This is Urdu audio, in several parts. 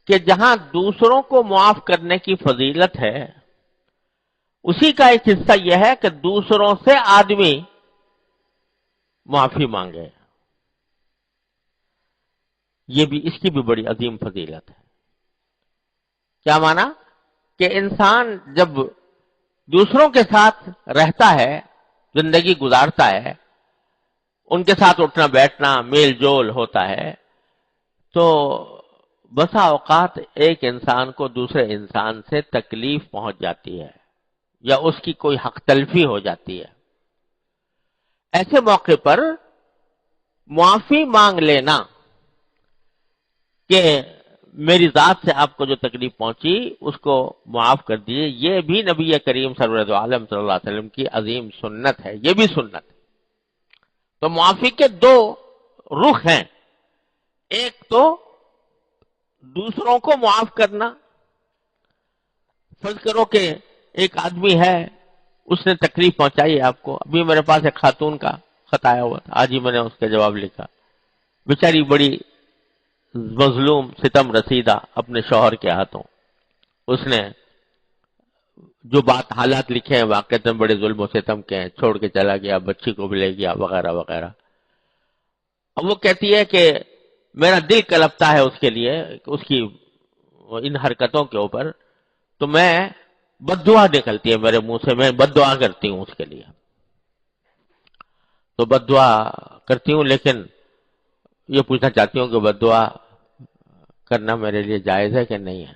کہ جہاں دوسروں کو معاف کرنے کی فضیلت ہے، اسی کا ایک حصہ یہ ہے کہ دوسروں سے آدمی معافی مانگے. یہ بھی، اس کی بھی بڑی عظیم فضیلت ہے. کیا مانا؟ کہ انسان جب دوسروں کے ساتھ رہتا ہے، زندگی گزارتا ہے، ان کے ساتھ اٹھنا بیٹھنا میل جول ہوتا ہے، تو بسا اوقات ایک انسان کو دوسرے انسان سے تکلیف پہنچ جاتی ہے یا اس کی کوئی حق تلفی ہو جاتی ہے. ایسے موقع پر معافی مانگ لینا کہ میری ذات سے آپ کو جو تکلیف پہنچی اس کو معاف کر دیجیے، یہ بھی نبی کریم سرور عالم صلی اللہ علیہ وسلم کی عظیم سنت ہے. یہ بھی سنت ہے. تو معافی کے دو رخ ہیں. ایک تو دوسروں کو معاف کرنا. فرض کرو کہ ایک آدمی ہے، اس نے تکلیف پہنچائی ہے آپ کو. ابھی میرے پاس ایک خاتون کا خط آیا ہوا تھا، آج ہی میں نے اس کا جواب لکھا. بیچاری بڑی مظلوم ستم رسیدہ اپنے شوہر کے ہاتھوں. اس نے جو بات حالات لکھے ہیں واقعتاً بڑے ظلم و ستم کے ہیں، چھوڑ کے چلا گیا، بچی کو بھی لے گیا، وغیرہ وغیرہ. اب وہ کہتی ہے کہ میرا دل کلپتا ہے اس کے لیے، اس کی ان حرکتوں کے اوپر، تو میں بد دعا نکلتی ہے میرے منہ سے، میں بد دعا کرتی ہوں اس کے لیے. تو بد دعا کرتی ہوں، لیکن یہ پوچھنا چاہتی ہوں کہ بد دعا کرنا میرے لیے جائز ہے کہ نہیں ہے.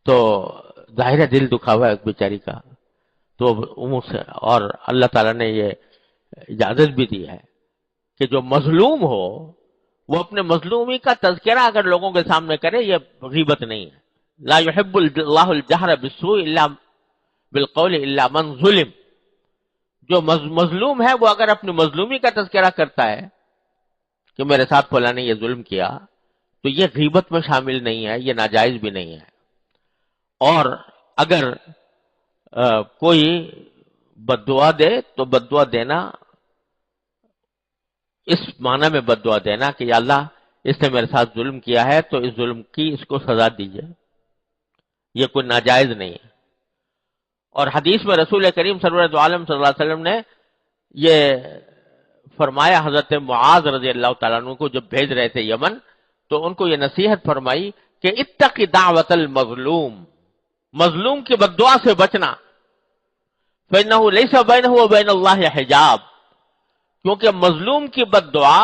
تو ظاہر ہے دل دکھا ہوا ہے ایک بیچاری کا. تو مجھ سے، اور اللہ تعالیٰ نے یہ اجازت بھی دی ہے کہ جو مظلوم ہو وہ اپنے مظلومی کا تذکرہ اگر لوگوں کے سامنے کرے، یہ غیبت نہیں ہے. لا يحب اللہ الجہر بالسوء الا بالقول الا من ظلم. جو مظلوم ہے وہ اگر اپنی مظلومی کا تذکرہ کرتا ہے کہ میرے ساتھ فلاں نے یہ ظلم کیا، تو یہ غیبت میں شامل نہیں ہے، یہ ناجائز بھی نہیں ہے. اور اگر کوئی بد دعا دے تو بد دعا دینا اس معنی میں بد دعا دینا کہ یا اللہ اس نے میرے ساتھ ظلم کیا ہے تو اس ظلم کی اس کو سزا دیجیے، یہ کوئی ناجائز نہیں ہے. اور حدیث میں رسول کریم سرور عالم صلی اللہ علیہ وسلم نے یہ فرمایا، حضرت معاذ رضی اللہ تعالیٰ عنہ کو جب بھیج رہے تھے یمن، تو ان کو یہ نصیحت فرمائی کہ اتقی دعوت المظلوم، مظلوم کی بد دعا سے بچنا. فإنه ليس بينه وبين الله حجاب، کیونکہ مظلوم کی بد دعا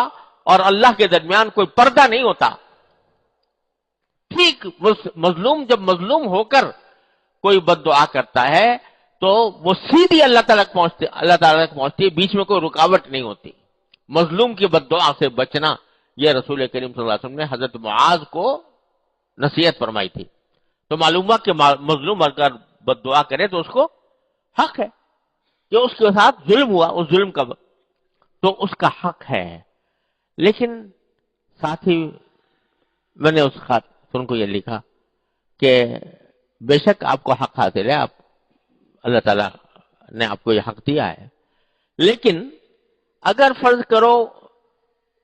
اور اللہ کے درمیان کوئی پردہ نہیں ہوتا. ٹھیک مظلوم جب مظلوم ہو کر کوئی بد دعا کرتا ہے تو وہ سیدھی اللہ تعالیٰ تک پہنچتی ہے، بیچ میں کوئی رکاوٹ نہیں ہوتی. مظلوم کی بد دعا سے بچنا، یہ رسول کریم صلی اللہ علیہ وسلم نے حضرت معاذ کو نصیحت فرمائی تھی. تو معلوم ہوا کہ مظلوم اگر بد دعا کرے تو اس کو حق ہے کہ اس کے ساتھ ظلم ہوا، اس ظلم کا تو اس کا حق ہے. لیکن ساتھ ہی میں نے اس خاتون کو یہ لکھا کہ بے شک آپ کو حق حاصل ہے، آپ اللہ تعالیٰ نے آپ کو یہ حق دیا ہے، لیکن اگر فرض کرو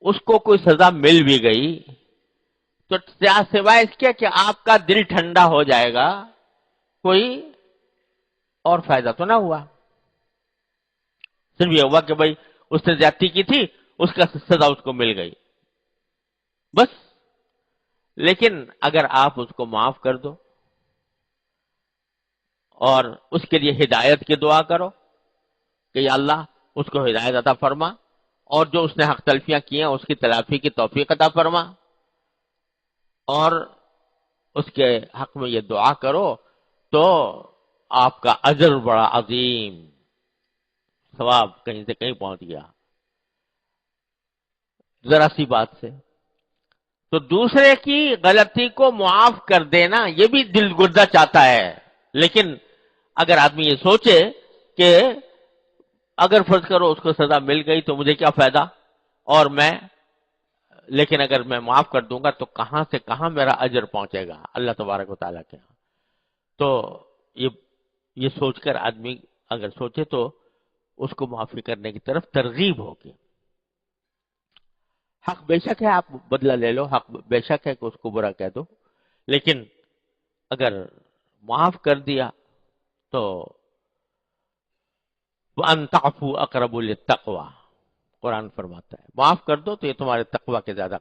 اس کو کوئی سزا مل بھی گئی تو سوائے اس کے کہ آپ کا دل ٹھنڈا ہو جائے گا، کوئی اور فائدہ تو نہ ہوا. صرف یہ ہوا کہ بھائی اس نے زیادتی کی تھی، اس کا سزا اس کو مل گئی، بس. لیکن اگر آپ اس کو معاف کر دو اور اس کے لیے ہدایت کی دعا کرو کہ یا اللہ اس کو ہدایت عطا فرما، اور جو اس نے حق تلفیاں کی ہیں اس کی تلافی کی توفیق عطا فرما، اور اس کے حق میں یہ دعا کرو، تو آپ کا اجر بڑا عظیم، ثواب کہیں سے کہیں پہنچ گیا ذرا سی بات سے. تو دوسرے کی غلطی کو معاف کر دینا یہ بھی دل گردہ چاہتا ہے. لیکن اگر آدمی یہ سوچے کہ اگر فرض کرو اس کو سزا مل گئی تو مجھے کیا فائدہ، اور لیکن اگر میں معاف کر دوں گا تو کہاں سے کہاں میرا اجر پہنچے گا اللہ تبارک و تعالیٰ کے ہاں. تو یہ سوچ کر آدمی اگر سوچے تو اس کو معافی کرنے کی طرف ترغیب ہوگی. حق بے شک ہے آپ بدلہ لے لو، حق بے شک ہے کہ اس کو برا کہہ دو، لیکن اگر معاف کر دیا تو وَأَن تَعْفُوا أَقْرَبُ لِلتَّقْوَىٰ، قرآن فرماتا ہے معاف کر دو تو یہ تمہارے تقوی کے زیادہ